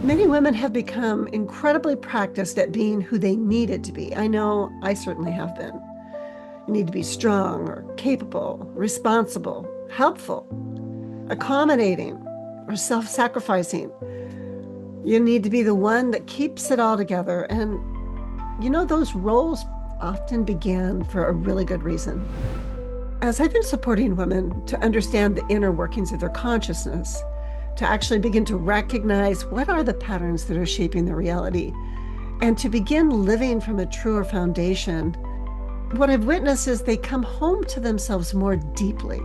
Many women have become incredibly practiced at being who they needed to be. I know I certainly have been. You need to be strong or capable, responsible, helpful, accommodating, or self-sacrificing. You need to be the one that keeps it all together. And those roles often began for a really good reason. As I've been supporting women to understand the inner workings of their consciousness, to actually begin to recognize what are the patterns that are shaping their reality, and to begin living from a truer foundation, what I've witnessed is they come home to themselves more deeply.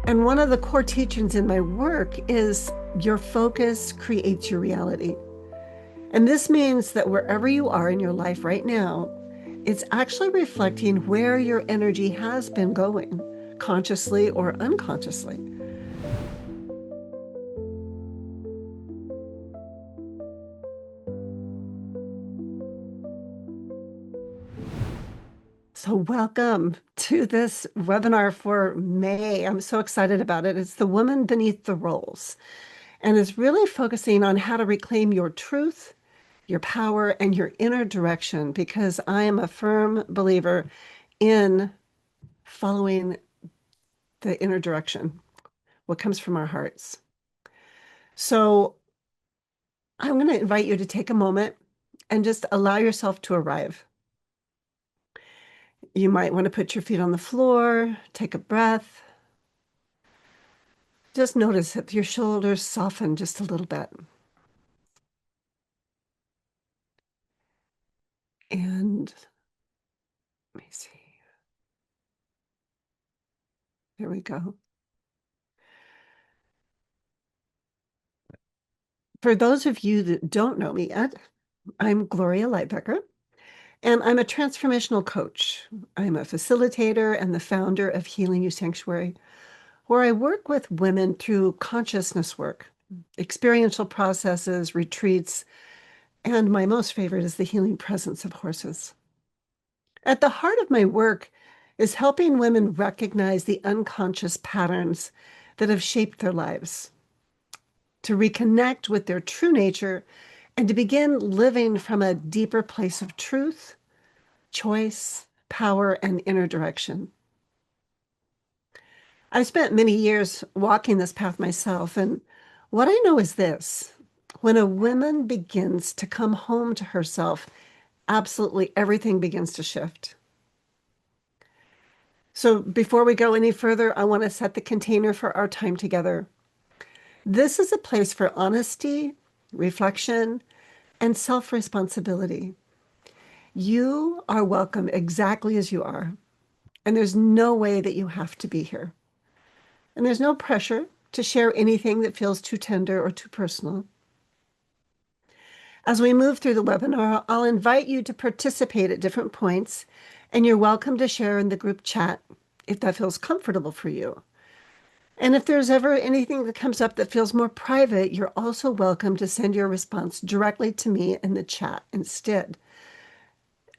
And one of the core teachings in my work is your focus creates your reality. And this means that wherever you are in your life right now, it's actually reflecting where your energy has been going, consciously or unconsciously. So welcome to this webinar for May. I'm so excited about it. It's the woman beneath the roles, and it's really focusing on how to reclaim your truth, your power, and your inner direction, because I am a firm believer in following the inner direction, what comes from our hearts. So I'm going to invite you to take a moment and just allow yourself to arrive. You might want to put your feet on the floor, take a breath. Just notice if your shoulders soften just a little bit. And let me see. There we go. For those of you that don't know me yet, I'm Gloria Lybecker, and I'm a transformational coach. I'm a facilitator and the founder of Healing You Sanctuary, where I work with women through consciousness work, experiential processes, retreats, and my most favorite is the healing presence of horses. At the heart of my work is helping women recognize the unconscious patterns that have shaped their lives, to reconnect with their true nature, and to begin living from a deeper place of truth, choice, power, and inner direction. I've spent many years walking this path myself, and what I know is this: when a woman begins to come home to herself, absolutely everything begins to shift. So before we go any further, I want to set the container for our time together. This is a place for honesty, reflection, and self-responsibility. You are welcome exactly as you are, and there's no way that you have to be here. And there's no pressure to share anything that feels too tender or too personal. As we move through the webinar, I'll invite you to participate at different points, and you're welcome to share in the group chat if that feels comfortable for you. And if there's ever anything that comes up that feels more private, you're also welcome to send your response directly to me in the chat instead.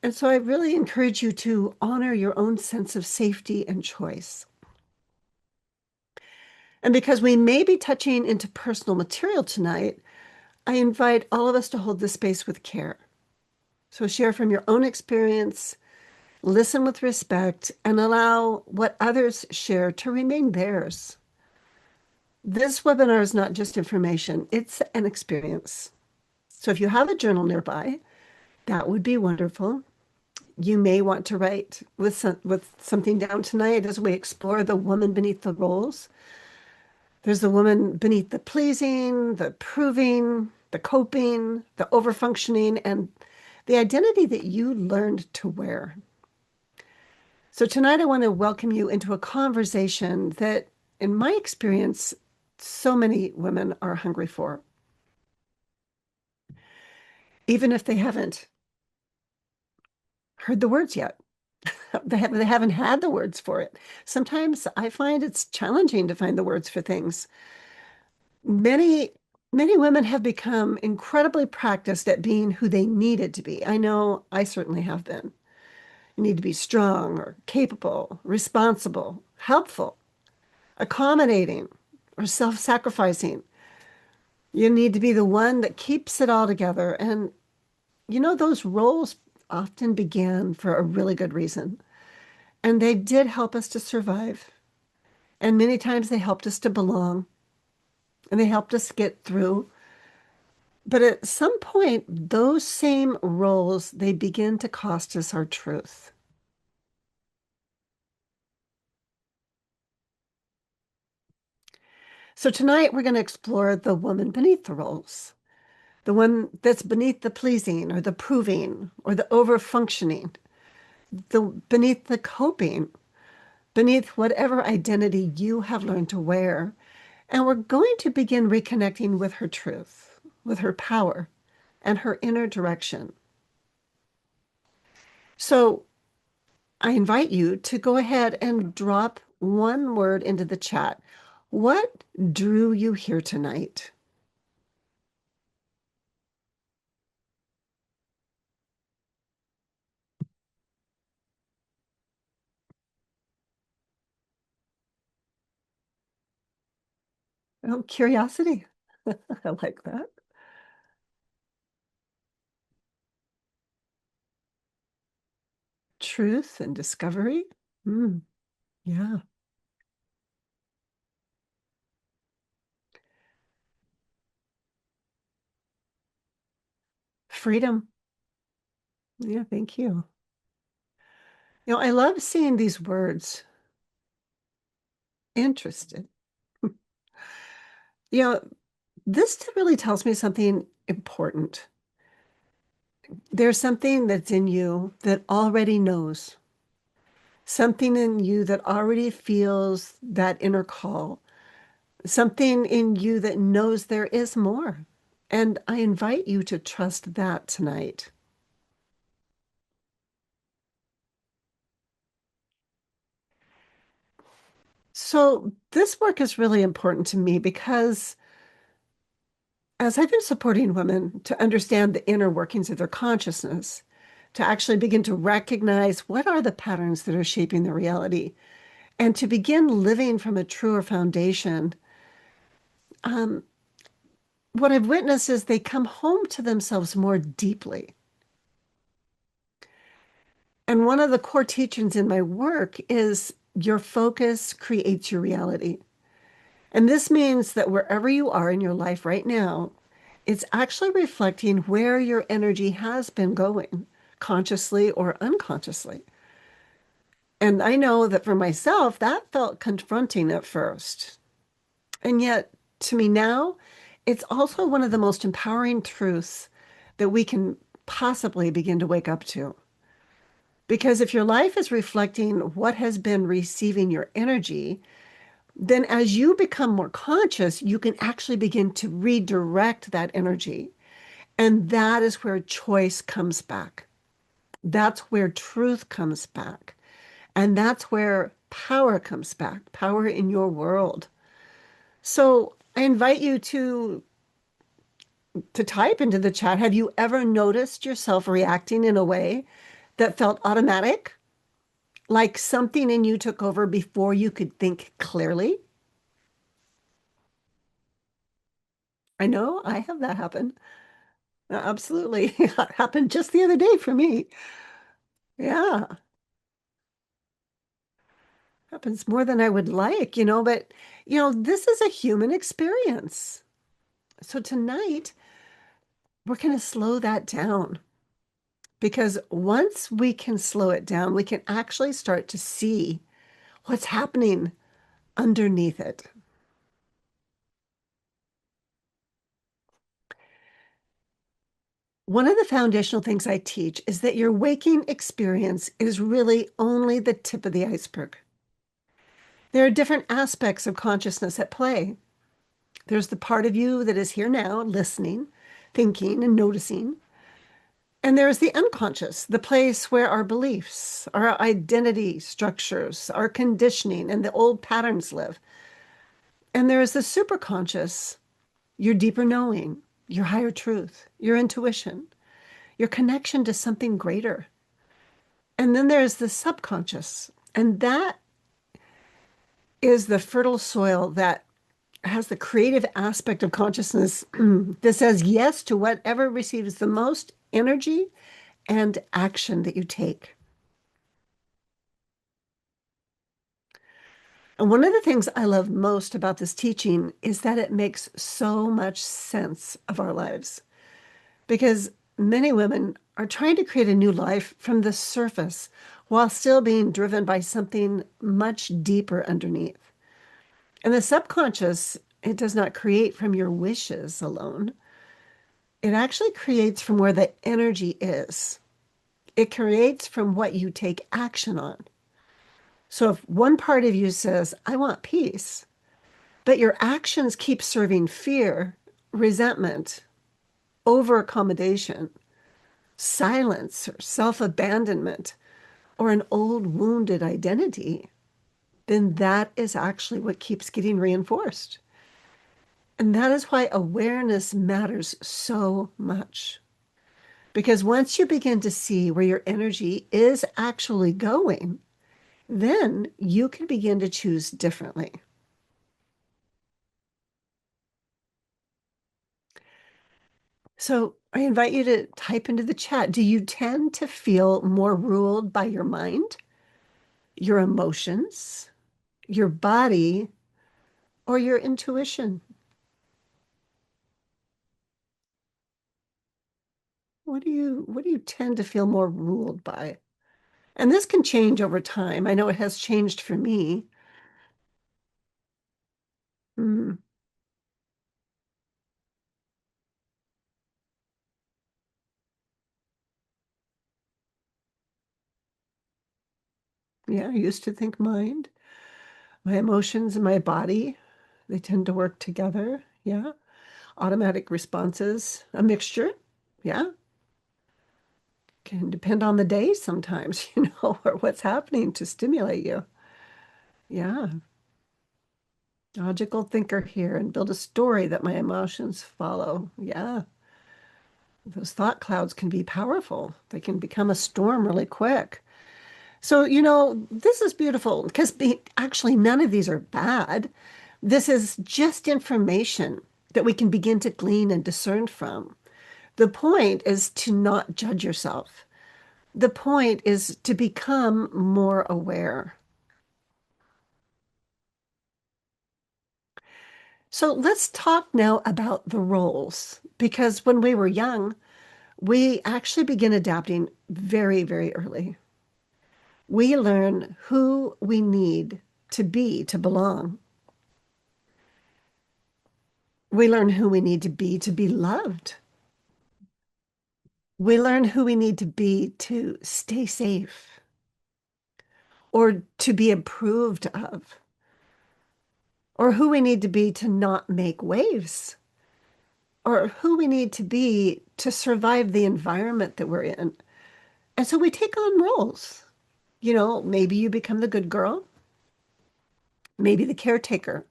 And so I really encourage you to honor your own sense of safety and choice. And because we may be touching into personal material tonight, I invite all of us to hold this space with care. So share from your own experience, listen with respect, and allow what others share to remain theirs. This webinar is not just information, it's an experience. So if you have a journal nearby, that would be wonderful. You may want to write with something down tonight as we explore the woman beneath the roles. There's the woman beneath the pleasing, the proving, the coping, the overfunctioning, and the identity that you learned to wear. So tonight I want to welcome you into a conversation that, in my experience, so many women are hungry for, even if they haven't heard the words yet. They haven't had the words for it. Sometimes I find it's challenging to find the words for things. Many, many women have become incredibly practiced at being who they needed to be. I know I certainly have been. You need to be strong or capable, responsible, helpful, accommodating, or self-sacrificing. You need to be the one that keeps it all together. And those roles often began for a really good reason. And they did help us to survive. And many times they helped us to belong and they helped us get through. But at some point, those same roles, they begin to cost us our truth. So tonight we're going to explore the woman beneath the roles, the one that's beneath the pleasing or the proving or the over functioning, the beneath the coping, beneath whatever identity you have learned to wear. And we're going to begin reconnecting with her truth, with her power, and her inner direction. So I invite you to go ahead and drop one word into the chat. What drew you here tonight? Oh, curiosity. I like that. Truth and discovery. Mm, yeah. Freedom. Yeah, thank you. I love seeing these words. Interested. You know, this really tells me something important. There's something that's in you that already knows, something in you that already feels that inner call, something in you that knows there is more. And I invite you to trust that tonight. So, this work is really important to me because as I've been supporting women to understand the inner workings of their consciousness, to actually begin to recognize what are the patterns that are shaping their reality, and to begin living from a truer foundation, um, what I've witnessed is they come home to themselves more deeply. And one of the core teachings in my work is your focus creates your reality. And this means that wherever you are in your life right now, it's actually reflecting where your energy has been going, consciously or unconsciously. And I know that for myself, that felt confronting at first. And yet, to me now, it's also one of the most empowering truths that we can possibly begin to wake up to. Because if your life is reflecting what has been receiving your energy, then as you become more conscious, you can actually begin to redirect that energy. And that is where choice comes back. That's where truth comes back. And that's where power comes back, power in your world. So I invite you to type into the chat, have you ever noticed yourself reacting in a way that felt automatic, like something in you took over before you could think clearly? I know I have that happen. Absolutely. It happened just the other day for me. Yeah, happens more than I would like, but this is a human experience. So tonight, we're going to slow that down because once we can slow it down, we can actually start to see what's happening underneath it. One of the foundational things I teach is that your waking experience is really only the tip of the iceberg. There are different aspects of consciousness at play. There's the part of you that is here now, listening, thinking, and noticing. And there's the unconscious, the place where our beliefs, our identity structures, our conditioning, and the old patterns live. And there is the superconscious, your deeper knowing, your higher truth, your intuition, your connection to something greater. And then there's the subconscious, and that is the fertile soil that has the creative aspect of consciousness that says yes to whatever receives the most energy and action that you take. And one of the things I love most about this teaching is that it makes so much sense of our lives because many women are trying to create a new life from the surface while still being driven by something much deeper underneath. And the subconscious, it does not create from your wishes alone. It actually creates from where the energy is. It creates from what you take action on. So if one part of you says, I want peace, but your actions keep serving fear, resentment, over accommodation, silence, or self abandonment, or an old wounded identity, then that is actually what keeps getting reinforced. And that is why awareness matters so much. Because once you begin to see where your energy is actually going, then you can begin to choose differently. So I invite you to type into the chat. Do you tend to feel more ruled by your mind, your emotions, your body, or your intuition? What do you tend to feel more ruled by? And this can change over time. I know it has changed for me. Mm, yeah, I used to think mind, my emotions and my body, they tend to work together. Yeah. Automatic responses, a mixture. Yeah. Can depend on the day sometimes, or what's happening to stimulate you. Yeah. Logical thinker here and build a story that my emotions follow. Yeah. Those thought clouds can be powerful. They can become a storm really quick. So, this is beautiful because actually none of these are bad. This is just information that we can begin to glean and discern from. The point is to not judge yourself. The point is to become more aware. So let's talk now about the roles, because when we were young, we actually begin adapting very, very early. We learn who we need to be to belong. We learn who we need to be loved. We learn who we need to be to stay safe or to be approved of, or who we need to be to not make waves, or who we need to be to survive the environment that we're in. And so we take on roles. Maybe you become the good girl, maybe the caretaker,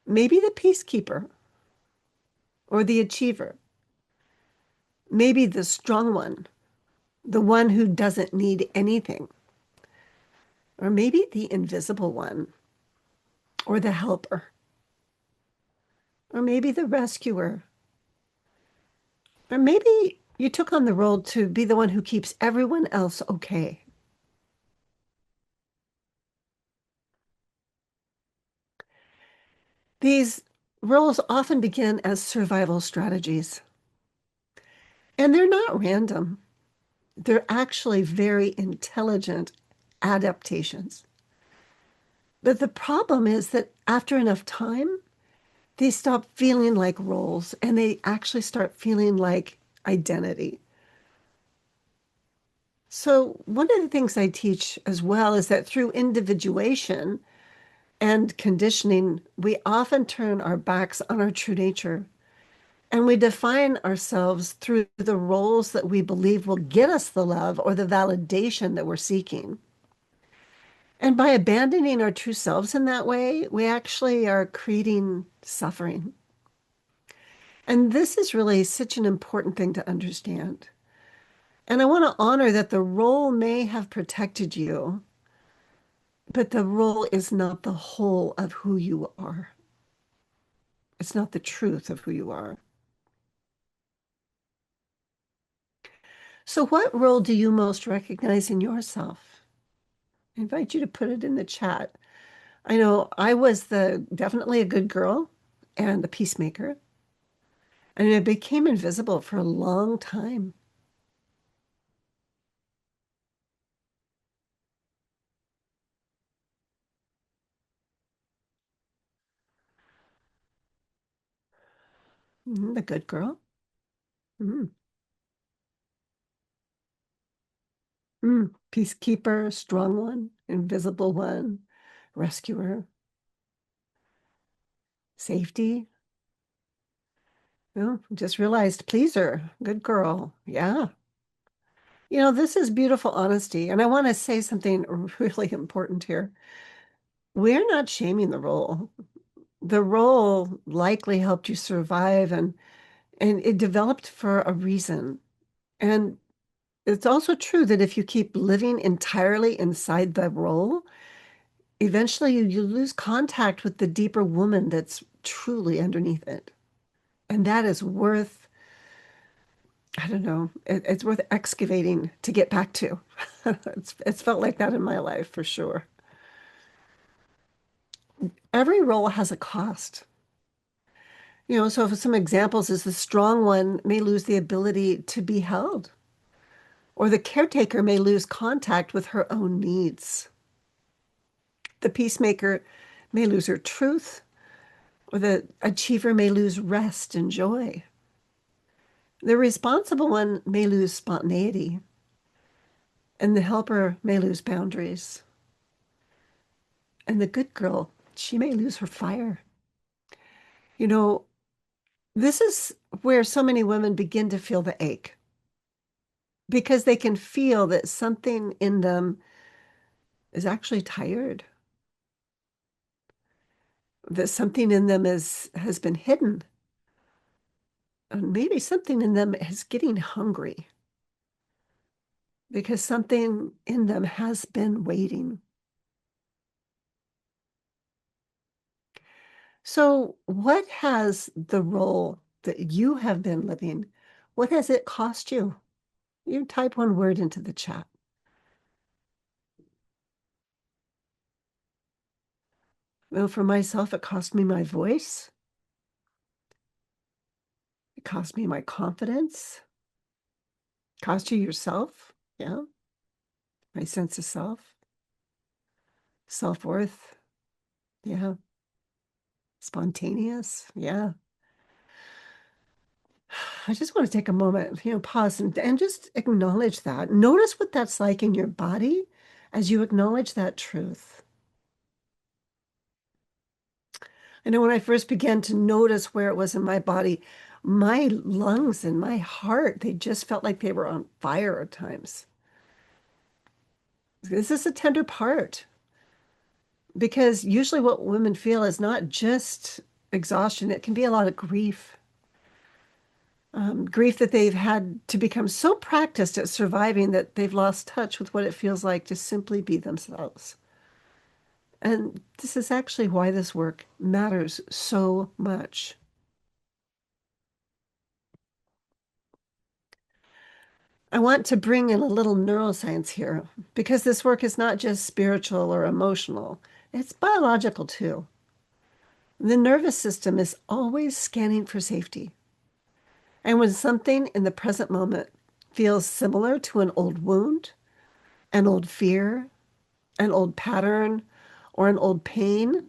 maybe the peacekeeper or the achiever, maybe the strong one, the one who doesn't need anything, or maybe the invisible one or the helper, or maybe the rescuer, or maybe you took on the role to be the one who keeps everyone else okay. These roles often begin as survival strategies, and they're not random. They're actually very intelligent adaptations. But the problem is that after enough time, they stop feeling like roles and they actually start feeling like identity. So, one of the things I teach as well is that through individuation and conditioning, we often turn our backs on our true nature and we define ourselves through the roles that we believe will get us the love or the validation that we're seeking. And by abandoning our true selves in that way, we actually are creating suffering. And this is really such an important thing to understand. And I want to honor that the role may have protected you, but the role is not the whole of who you are. It's not the truth of who you are. So, what role do you most recognize in yourself? I invite you to put it in the chat. I know I was the definitely a good girl and a peacemaker, and I became invisible for a long time. The good girl. Mm. Peacekeeper, strong one, invisible one, rescuer, safety. Just realized pleaser, good girl. Yeah. This is beautiful honesty. And I want to say something really important here. We're not shaming the role. The role likely helped you survive and it developed for a reason. And it's also true that if you keep living entirely inside the role, eventually you lose contact with the deeper woman that's truly underneath it. And that is worth, I don't know, it's worth excavating to get back to. It's felt like that in my life for sure. Every role has a cost. So for some examples is the strong one may lose the ability to be held, or the caretaker may lose contact with her own needs. The peacemaker may lose her truth, or the achiever may lose rest and joy. The responsible one may lose spontaneity, and the helper may lose boundaries. And the good girl, she may lose her fire. You know, this is where so many women begin to feel the ache because they can feel that something in them is actually tired, that something in them has been hidden, and maybe something in them is getting hungry because something in them has been waiting. So, what has the role that you have been living, what has it cost you? You type one word into the chat. Well, for myself, it cost me my voice. It cost me my confidence. Cost you yourself. Yeah. My sense of self, self-worth. Yeah. Spontaneous. Yeah. I just want to take a moment, pause and just acknowledge that. Notice what that's like in your body as you acknowledge that truth. I know when I first began to notice where it was in my body, my lungs and my heart, they just felt like they were on fire at times. This is a tender part because usually what women feel is not just exhaustion, it can be a lot of grief. Grief that they've had to become so practiced at surviving that they've lost touch with what it feels like to simply be themselves. And this is actually why this work matters so much. I want to bring in a little neuroscience here because this work is not just spiritual or emotional, it's biological too. The nervous system is always scanning for safety. And when something in the present moment feels similar to an old wound, an old fear, an old pattern, or an old pain,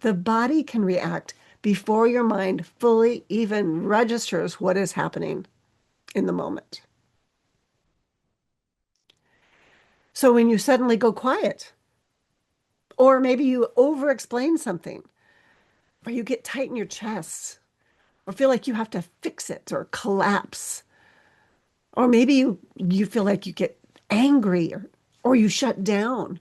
the body can react before your mind fully even registers what is happening in the moment. So when you suddenly go quiet, or maybe you over explain something, or you get tight in your chest, or feel like you have to fix it or collapse, or maybe you feel like you get angry or you shut down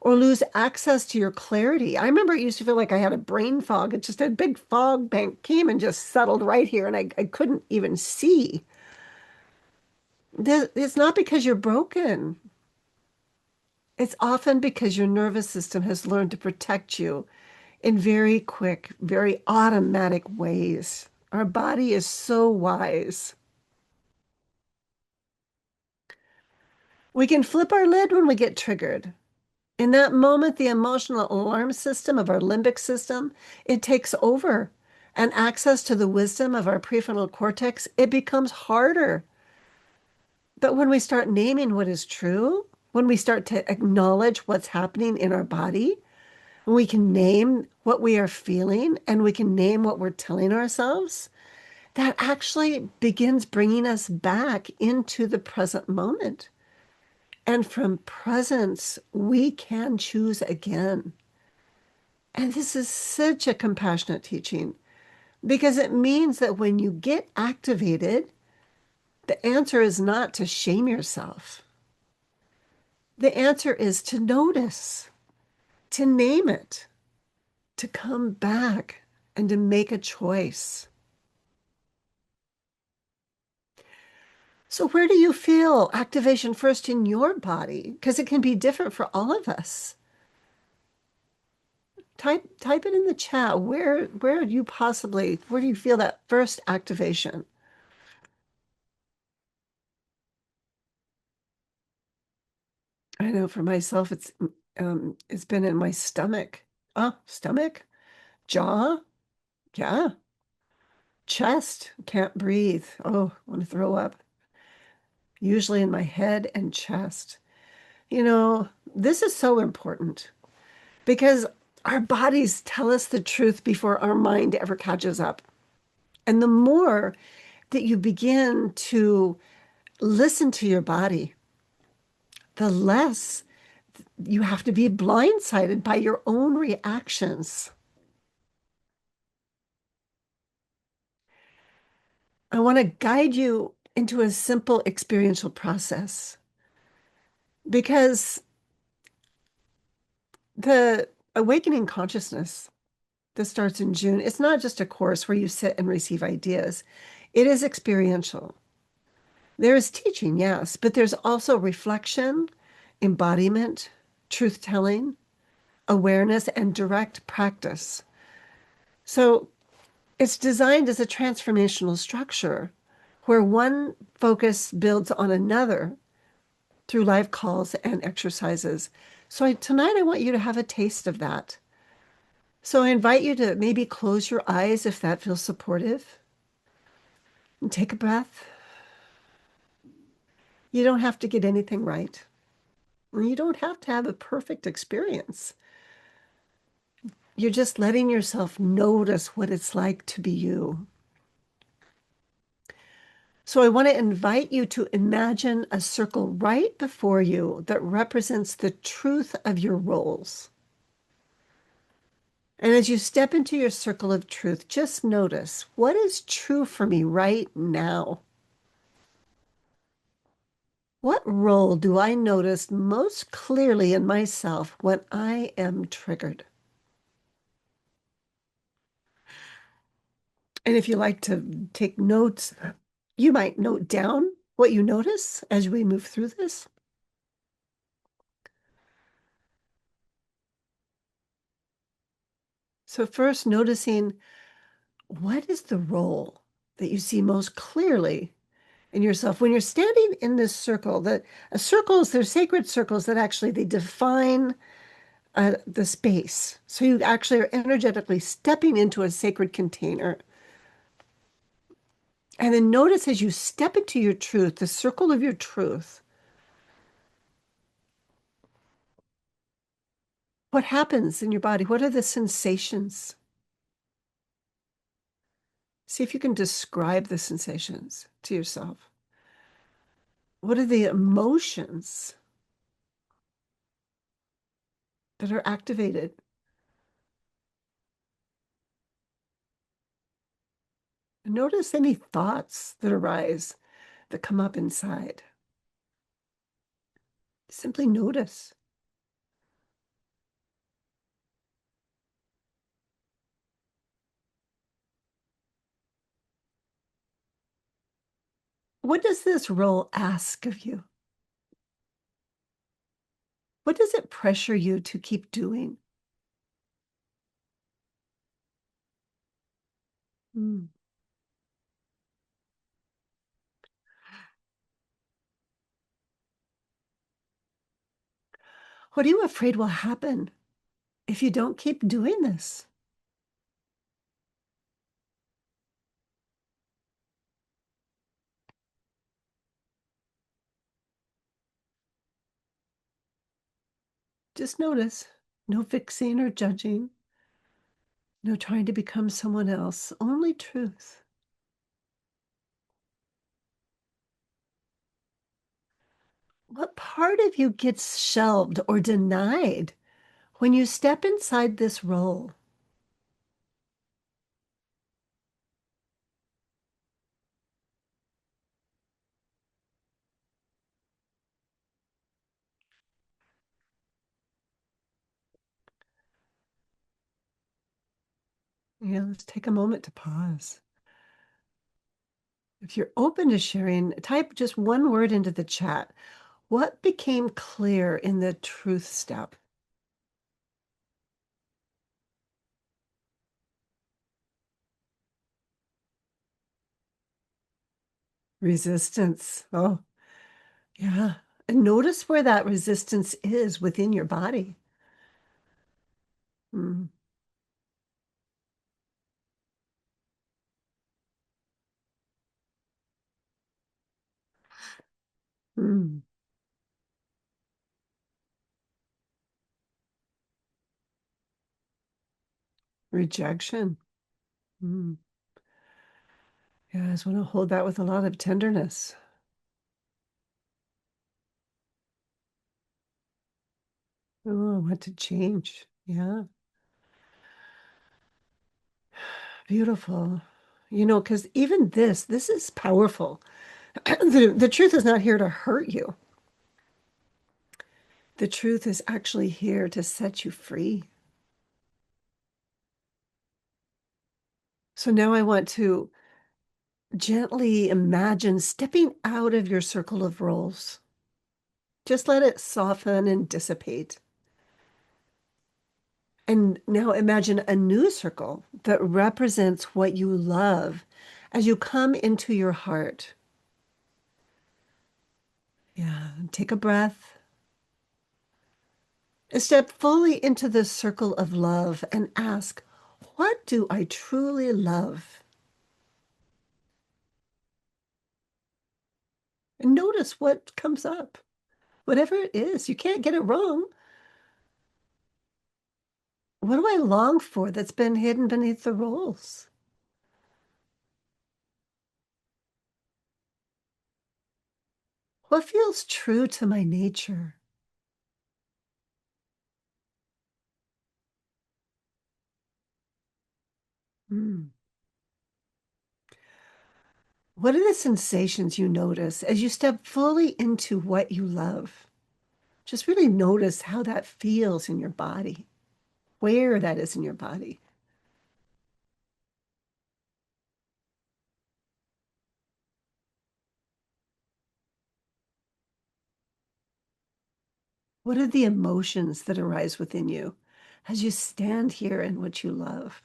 or lose access to your clarity. I remember it used to feel like I had a brain fog. It just a big fog bank came and just settled right here, and I couldn't even see. It's not because you're broken. It's often because your nervous system has learned to protect you in very quick, very automatic ways. Our body is so wise. We can flip our lid when we get triggered. In that moment, the emotional alarm system of our limbic system, it takes over. And access to the wisdom of our prefrontal cortex, it becomes harder. But when we start naming what is true, when we start to acknowledge what's happening in our body, when we can name what we are feeling and we can name what we're telling ourselves, that actually begins bringing us back into the present moment. And from presence, we can choose again. And this is such a compassionate teaching because it means that when you get activated, the answer is not to shame yourself. The answer is to notice, to name it, to come back and to make a choice. So, where do you feel activation first in your body? Because it can be different for all of us. Type it in the chat. Where do you possibly, where do you feel that first activation? I know for myself, it's been in my stomach. Oh, stomach, jaw, yeah, chest, can't breathe. Oh, want to throw up. Usually in my head and chest. You know, this is so important because our bodies tell us the truth before our mind ever catches up. And the more that you begin to listen to your body, the less you have to be blindsided by your own reactions. I want to guide you into a simple experiential process because the awakening consciousness that starts in June, it's not just a course where you sit and receive ideas. It is experiential. There is teaching, yes, but there's also reflection, embodiment, truth telling, awareness, and direct practice. So it's designed as a transformational structure where one focus builds on another through live calls and exercises. So tonight I want you to have a taste of that. So I invite you to maybe close your eyes if that feels supportive and take a breath. You don't have to get anything right. You don't have to have a perfect experience. You're just letting yourself notice what it's like to be you. So I want to invite you to imagine a circle right before you that represents the truth of your roles. And as you step into your circle of truth, just notice what is true for me right now. What role do I notice most clearly in myself when I am triggered? And if you like to take notes, you might note down what you notice as we move through this. So first, noticing what is the role that you see most clearly in yourself when you're standing in this circle. That circles, they're sacred circles that actually they define the space. So you actually are energetically stepping into a sacred container. And then notice as you step into your truth, the circle of your truth, what happens in your body? What are the sensations? See if you can describe the sensations to yourself. What are the emotions that are activated? Notice any thoughts that arise that come up inside. Simply notice. What does this role ask of you? What does it pressure you to keep doing? Mm. What are you afraid will happen if you don't keep doing this? Just notice. No fixing or judging. No trying to become someone else. Only truth. What part of you gets shelved or denied when you step inside this role? Yeah, let's take a moment to pause. If you're open to sharing, type just one word into the chat. What became clear in the truth step? Resistance. Oh, yeah. And notice where that resistance is within your body. Mm, mm. Rejection. Mm. Yeah, I just want to hold that with a lot of tenderness. Oh, I want to change. Yeah, beautiful. Because even this is powerful. The truth is not here to hurt you. The truth is actually here to set you free. So now I want to gently imagine stepping out of your circle of roles. Just let it soften and dissipate. And now imagine a new circle that represents what you love as you come into your heart. Yeah, take a breath. Step fully into the circle of love and ask, what do I truly love? And notice what comes up. Whatever it is, you can't get it wrong. What do I long for that's been hidden beneath the roles? What feels true to my nature? Hmm. What are the sensations you notice as you step fully into what you love? Just really notice how that feels in your body, where that is in your body. What are the emotions that arise within you as you stand here in what you love?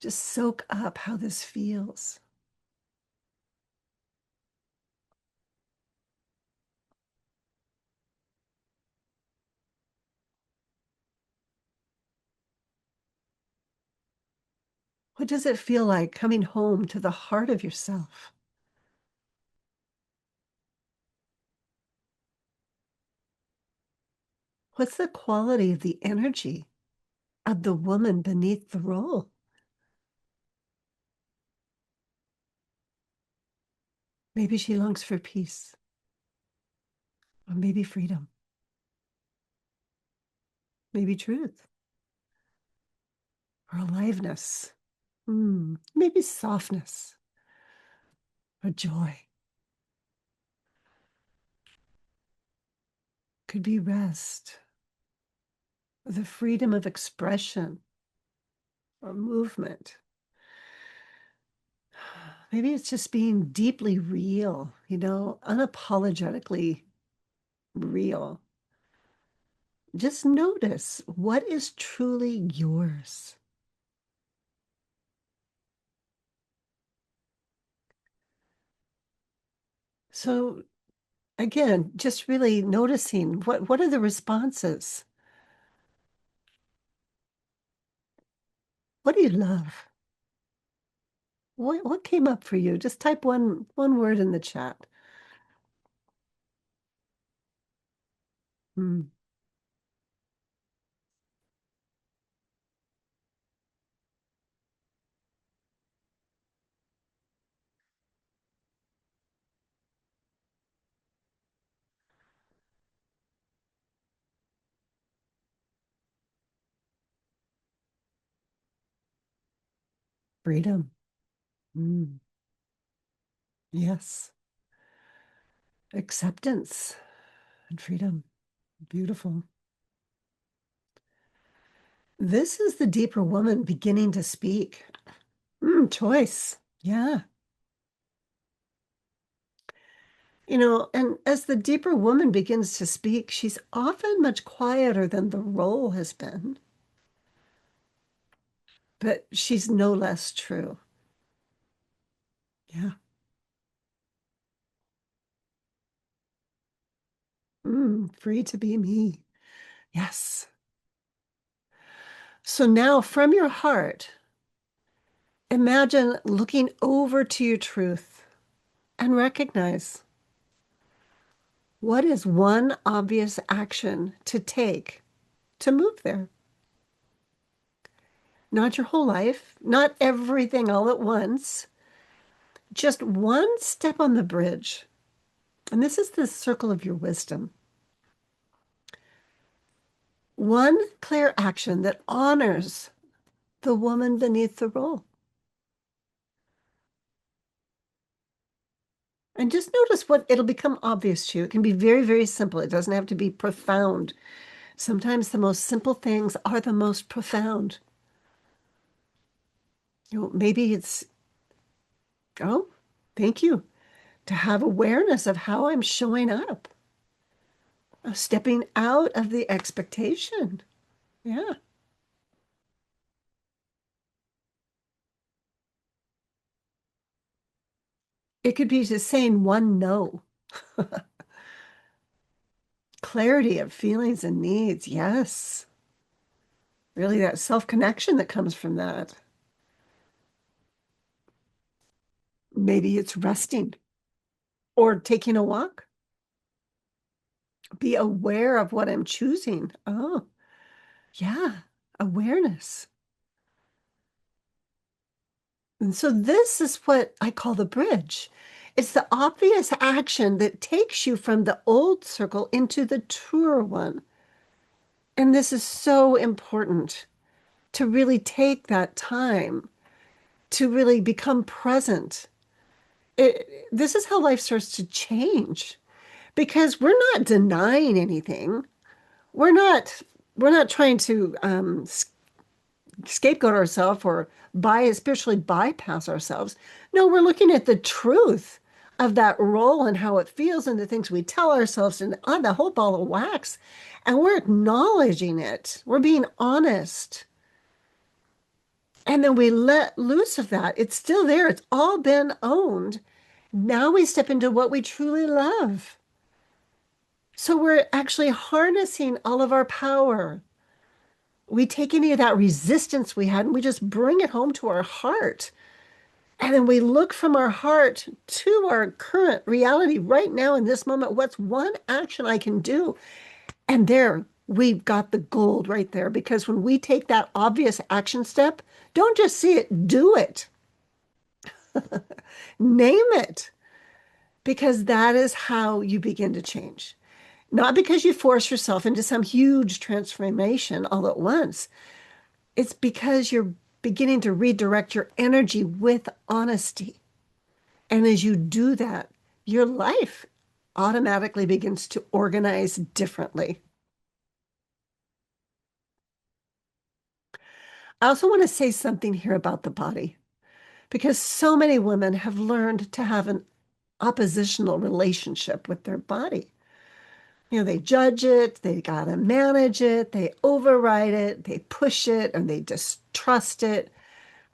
Just soak up how this feels. What does it feel like coming home to the heart of yourself? What's the quality of the energy of the woman beneath the role? Maybe she longs for peace, or maybe freedom, maybe truth, or aliveness, maybe softness, or joy. Could be rest, or the freedom of expression, or movement. Maybe it's just being deeply real, unapologetically real. Just notice what is truly yours. So again, just really noticing what are the responses? What do you love? What came up for you? Just type one word in the chat. Hmm. Freedom. Mm. Yes. Acceptance and freedom. Beautiful. This is the deeper woman beginning to speak. Choice. Yeah. And as the deeper woman begins to speak, she's often much quieter than the role has been, but she's no less true. Yeah. Free to be me. Yes. So now from your heart, imagine looking over to your truth and recognize what is one obvious action to take to move there. Not your whole life, not everything all at once, just one step on the bridge. And this is the circle of your wisdom. One clear action that honors the woman beneath the role. And just notice what it'll become obvious to you. It can be very, very simple. It doesn't have to be profound. Sometimes the most simple things are the most profound. Maybe it's, oh, thank you, to have awareness of how I'm showing up, of stepping out of the expectation. Yeah. It could be just saying one no. Clarity of feelings and needs. Yes. Really, that self-connection that comes from that. Maybe it's resting or taking a walk. Be aware of what I'm choosing. Oh, yeah. Awareness. And so this is what I call the bridge. It's the obvious action that takes you from the old circle into the truer one. And this is so important to really take that time to really become present. This is how life starts to change because we're not denying anything. We're not we're not trying to scapegoat ourselves or spiritually bypass ourselves. No, we're looking at the truth of that role and how it feels and the things we tell ourselves and on the whole ball of wax. And we're acknowledging it. We're being honest. And then we let loose of that. It's still there. It's all been owned. Now we step into what we truly love. So we're actually harnessing all of our power. We take any of that resistance we had and we just bring it home to our heart. And then we look from our heart to our current reality right now in this moment. What's one action I can do? And there, we've got the gold right there. Because when we take that obvious action step, don't just see it, do it. Name it. Because that is how you begin to change. Not because you force yourself into some huge transformation all at once. It's because you're beginning to redirect your energy with honesty. And as you do that, your life automatically begins to organize differently. I also want to say something here about the body, because so many women have learned to have an oppositional relationship with their body. They judge it, they got to manage it, they override it, they push it, and they distrust it.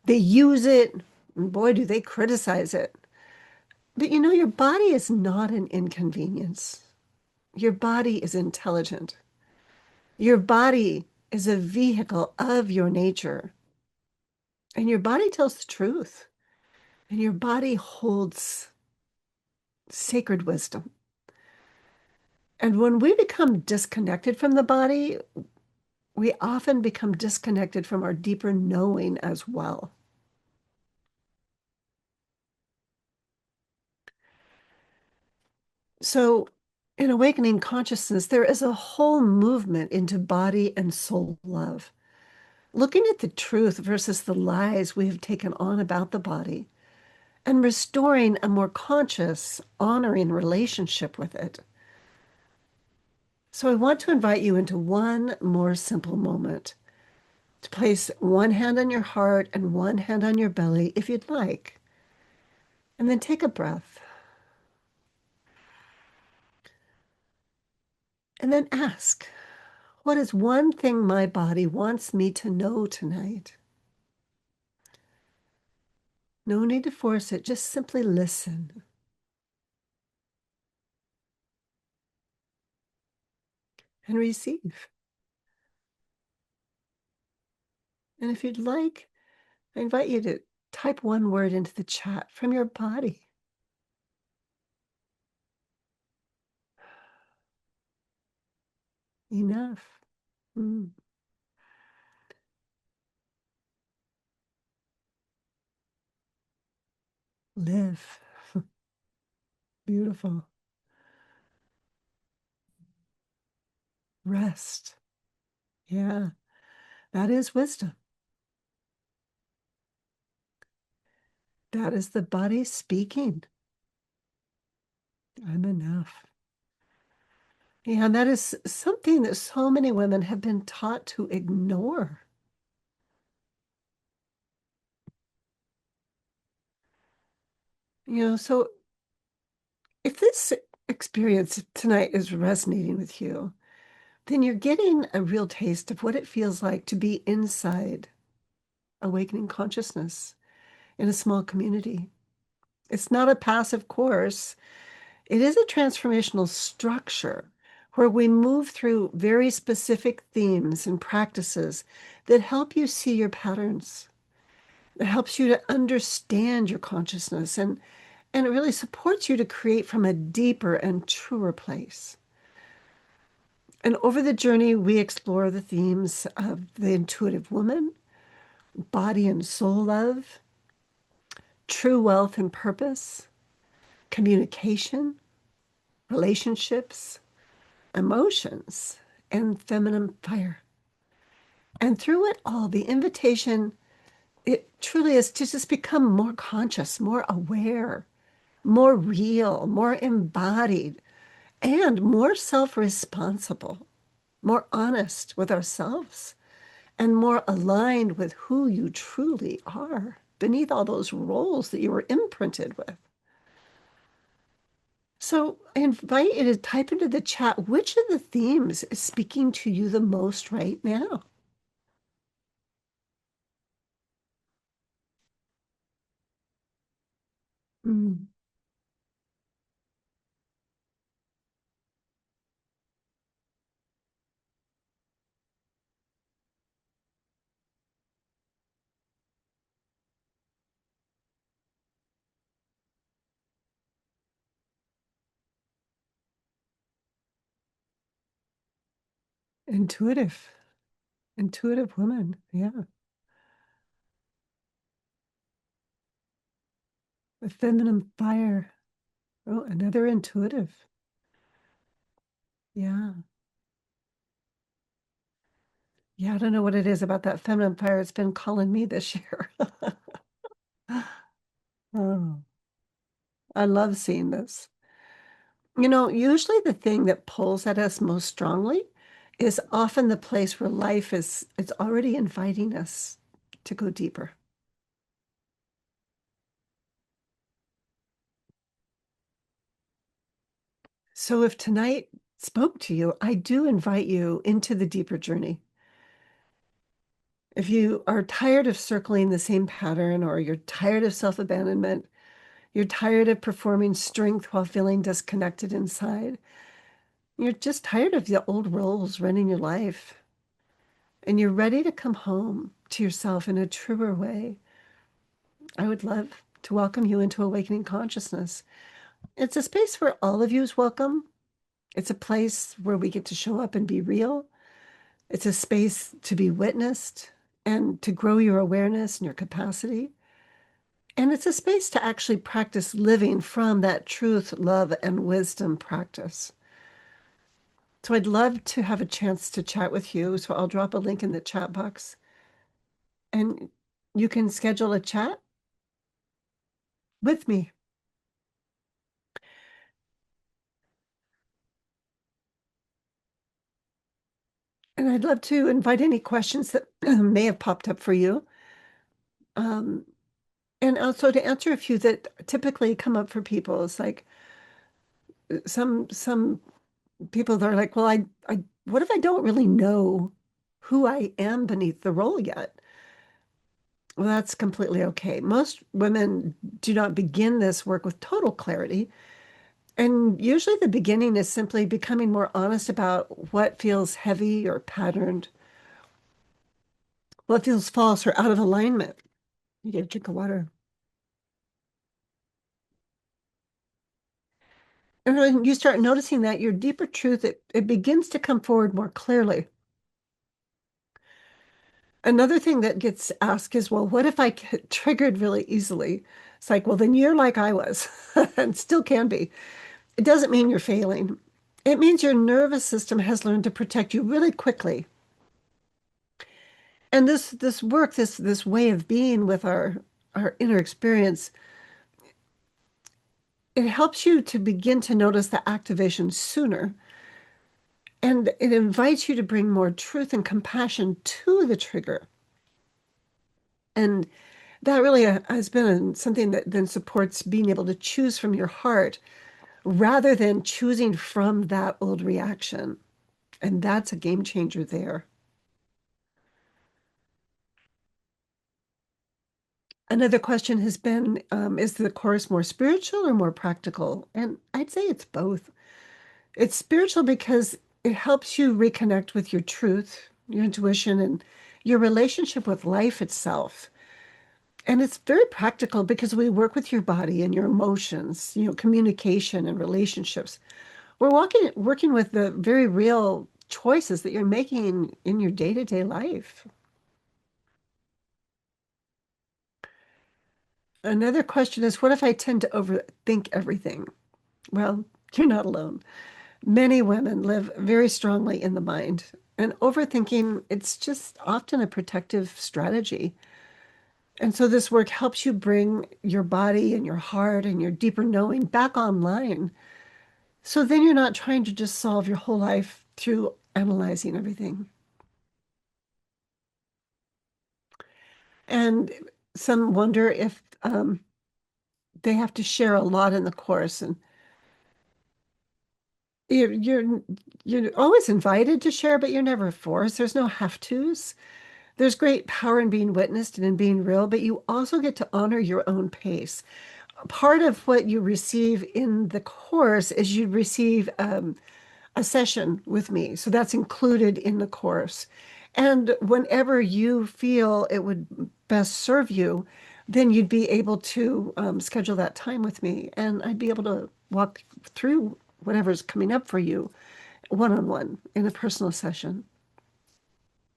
They use it, and boy, do they criticize it. But you know, your body is not an inconvenience. Your body is intelligent. Your body is a vehicle of your nature. And your body tells the truth. And your body holds sacred wisdom. And when we become disconnected from the body, we often become disconnected from our deeper knowing as well. So, in awakening consciousness, there is a whole movement into body and soul love, looking at the truth versus the lies we have taken on about the body, and restoring a more conscious, honoring relationship with it. So, I want to invite you into one more simple moment to place one hand on your heart and one hand on your belly if you'd like, and then take a breath. And then ask, what is one thing my body wants me to know tonight? No need to force it, just simply listen and receive. And if you'd like, I invite you to type one word into the chat from your body. Enough. Mm. Live. Beautiful. Rest. Yeah, that is wisdom. That is the body speaking. I'm enough. Yeah, and that is something that so many women have been taught to ignore. So if this experience tonight is resonating with you, then you're getting a real taste of what it feels like to be inside awakening consciousness in a small community. It's not a passive course. It is a transformational structure where we move through very specific themes and practices that help you see your patterns. It helps you to understand your consciousness and it really supports you to create from a deeper and truer place. And over the journey, we explore the themes of the intuitive woman, body and soul love, true wealth and purpose, communication, relationships, emotions, and feminine fire. And through it all, the invitation, it truly is to just become more conscious, more aware, more real, more embodied, and more self-responsible, more honest with ourselves, and more aligned with who you truly are beneath all those roles that you were imprinted with. So I invite you to type into the chat which of the themes is speaking to you the most right now. Mm. Intuitive, intuitive woman. Yeah. The feminine fire. Oh, another intuitive. Yeah. Yeah, I don't know what it is about that feminine fire. It's been calling me this year. Oh, I love seeing this. Usually the thing that pulls at us most strongly is often the place where life is it's already inviting us to go deeper. So if tonight spoke to you, I do invite you into the deeper journey. If you are tired of circling the same pattern or you're tired of self-abandonment, You're tired of performing strength while feeling disconnected inside. You're just tired of the old roles running your life. And you're ready to come home to yourself in a truer way. I would love to welcome you into Awakening Consciousness. It's a space where all of you is welcome. It's a place where we get to show up and be real. It's a space to be witnessed and to grow your awareness and your capacity. And it's a space to actually practice living from that truth, love, and wisdom practice. So I'd love to have a chance to chat with you. So I'll drop a link in the chat box and you can schedule a chat with me. And I'd love to invite any questions that may have popped up for you. Um, and also to answer a few that typically come up for people. It's like some people that are like, well, I what if I don't really know who I am beneath the role yet? Well, that's completely okay. Most women do not begin this work with total clarity. And usually the beginning is simply becoming more honest about what feels heavy or patterned, what feels false or out of alignment. You get a drink of water. And when you start noticing that your deeper truth, it begins to come forward more clearly. Another thing that gets asked is, well, what if I get triggered really easily? It's like, well, then you're like I was and still can be. It doesn't mean you're failing. It means your nervous system has learned to protect you really quickly. And this work, this way of being with our inner experience, it helps you to begin to notice the activation sooner. And it invites you to bring more truth and compassion to the trigger. And that really has been something that then supports being able to choose from your heart rather than choosing from that old reaction. And that's a game changer there. Another question has been, is the course more spiritual or more practical? And I'd say it's both. It's spiritual because it helps you reconnect with your truth, your intuition, and your relationship with life itself. And it's very practical because we work with your body and your emotions, communication and relationships. We're working with the very real choices that you're making in your day-to-day life. Another question is, what if I tend to overthink everything? Well, you're not alone. Many women live very strongly in the mind, and overthinking, it's just often a protective strategy. And so this work helps you bring your body and your heart and your deeper knowing back online. So then you're not trying to just solve your whole life through analyzing everything. And some wonder if they have to share a lot in the course. And you're always invited to share, but you're never forced. There's no have-tos. There's great power in being witnessed and in being real, but you also get to honor your own pace. Part of what you receive in the course is you receive a session with me. So that's included in the course. And whenever you feel it would best serve you, then you'd be able to schedule that time with me. And I'd be able to walk through whatever's coming up for you one-on-one in a personal session.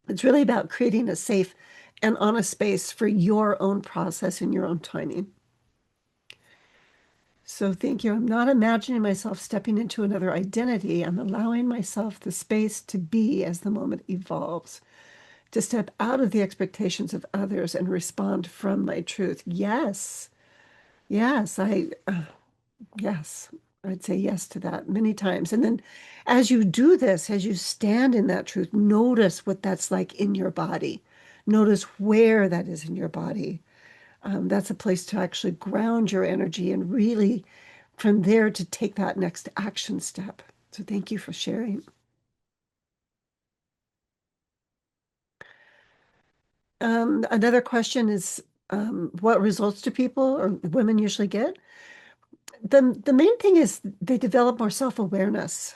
It's really about creating a safe and honest space for your own process and your own timing. So thank you. I'm not imagining myself stepping into another identity. I'm allowing myself the space to be as the moment evolves, to step out of the expectations of others and respond from my truth. Yes, yes, yes, I'd say yes to that many times. And then as you do this, as you stand in that truth, notice what that's like in your body. Notice where that is in your body. That's a place to actually ground your energy and really from there to take that next action step. So thank you for sharing. Another question is what results do people or women usually get? The main thing is they develop more self-awareness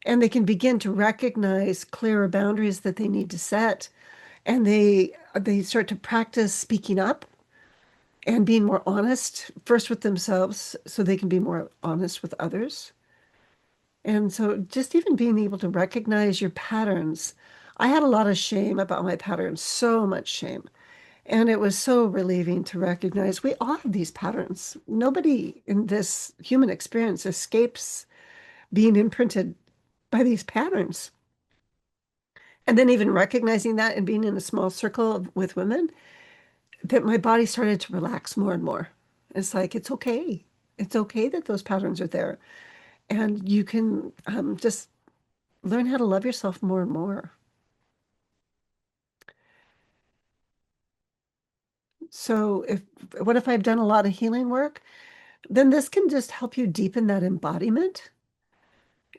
and they can begin to recognize clearer boundaries that they need to set. And they start to practice speaking up and being more honest, first with themselves, so they can be more honest with others. And so just even being able to recognize your patterns. I had a lot of shame about my patterns, so much shame. And it was so relieving to recognize we all have these patterns. Nobody in this human experience escapes being imprinted by these patterns. And then even recognizing that and being in a small circle with women, that my body started to relax more and more. It's like, it's okay. It's okay that those patterns are there. And you can just learn how to love yourself more and more. So what if I've done a lot of healing work? Then this can just help you deepen that embodiment.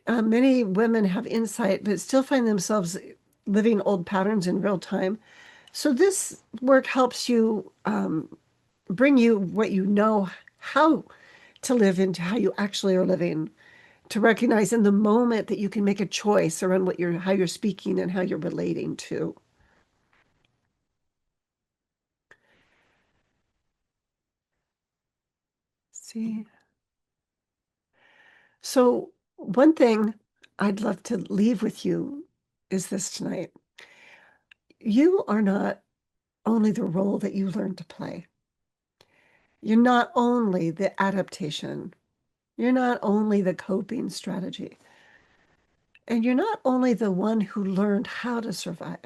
Many women have insight, but still find themselves living old patterns in real time. So this work helps you bring you what you know how to live into how you actually are living, to recognize in the moment that you can make a choice around how you're speaking and how you're relating to. See. So one thing I'd love to leave with you is this tonight. You are not only the role that you learn to play. You're not only the adaptation. You're not only the coping strategy. And you're not only the one who learned how to survive.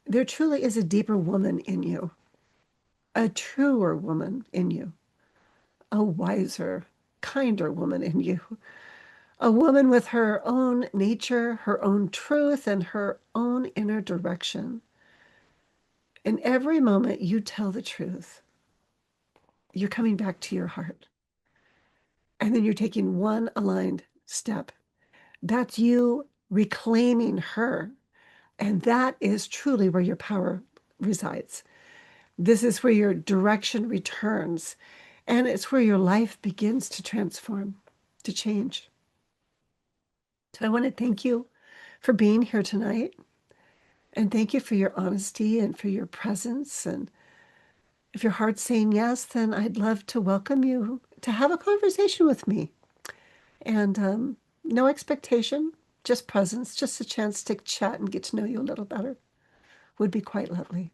There truly is a deeper woman in you, a truer woman in you, a wiser, kinder woman in you, a woman with her own nature, her own truth, and her own inner direction. In every moment you tell the truth, you're coming back to your heart. And then you're taking one aligned step. That's you reclaiming her. And that is truly where your power resides. This is where your direction returns. And it's where your life begins to transform, to change. So I want to thank you for being here tonight. And thank you for your honesty and for your presence. And if your heart's saying yes, then I'd love to welcome you to have a conversation with me. And no expectation, just presence, just a chance to chat and get to know you a little better would be quite lovely.